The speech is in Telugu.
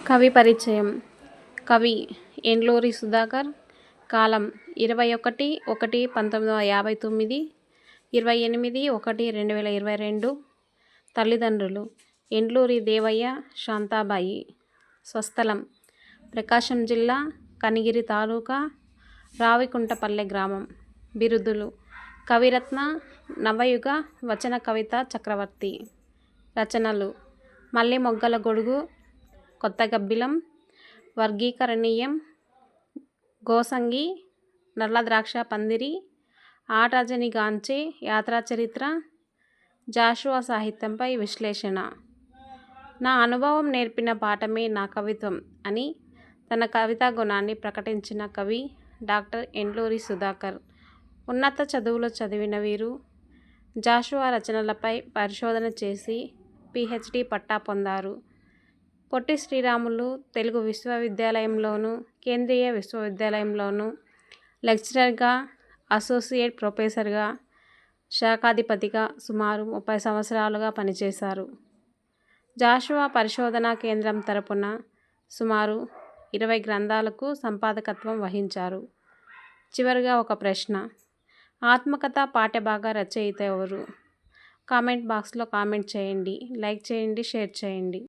కవి పరిచయం. కవి ఎండ్లూరి సుధాకర్. కాలం 21/1/1959, 28/1/2022. తల్లిదండ్రులు ఎండ్లూరి దేవయ్య, శాంతాబాయి. స్వస్థలం ప్రకాశం జిల్లా కనిగిరి తాలూకా రావికుంటపల్లె గ్రామం. బిరుదులు కవిరత్న, నవయుగ వచన కవితా చక్రవర్తి. రచనలు మల్లెమొగ్గల గొడుగు, కొత్తగబ్బిలం, వర్గీకరణీయం, గోసంగి, నల్లద్రాక్ష పందిరి, ఆటజనిగాంచే యాత్రాచరిత్ర, జాషువా సాహిత్యంపై విశ్లేషణ. నా అనుభవం నేర్పిన పాఠమే నా కవిత్వం అని తన కవితా గుణాన్ని ప్రకటించిన కవి డాక్టర్ ఎండ్లూరి సుధాకర్. ఉన్నత చదువులు చదివిన వీరు జాషువా రచనలపై పరిశోధన చేసి PhD పట్టా పొందారు. పొట్టి శ్రీరాములు తెలుగు విశ్వవిద్యాలయంలోను, కేంద్రీయ విశ్వవిద్యాలయంలోను లెక్చరర్గా, అసోసియేట్ ప్రొఫెసర్గా, శాఖాధిపతిగా సుమారు 30 సంవత్సరాలుగా పనిచేశారు. జాషువా పరిశోధనా కేంద్రం తరపున సుమారు 20 గ్రంథాలకు సంపాదకత్వం వహించారు. చివరగా ఒక ప్రశ్న: ఆత్మకథ పాఠ్యభాగ రచయిత ఎవరు? కామెంట్ బాక్స్లో కామెంట్ చేయండి. లైక్ చేయండి, షేర్ చేయండి.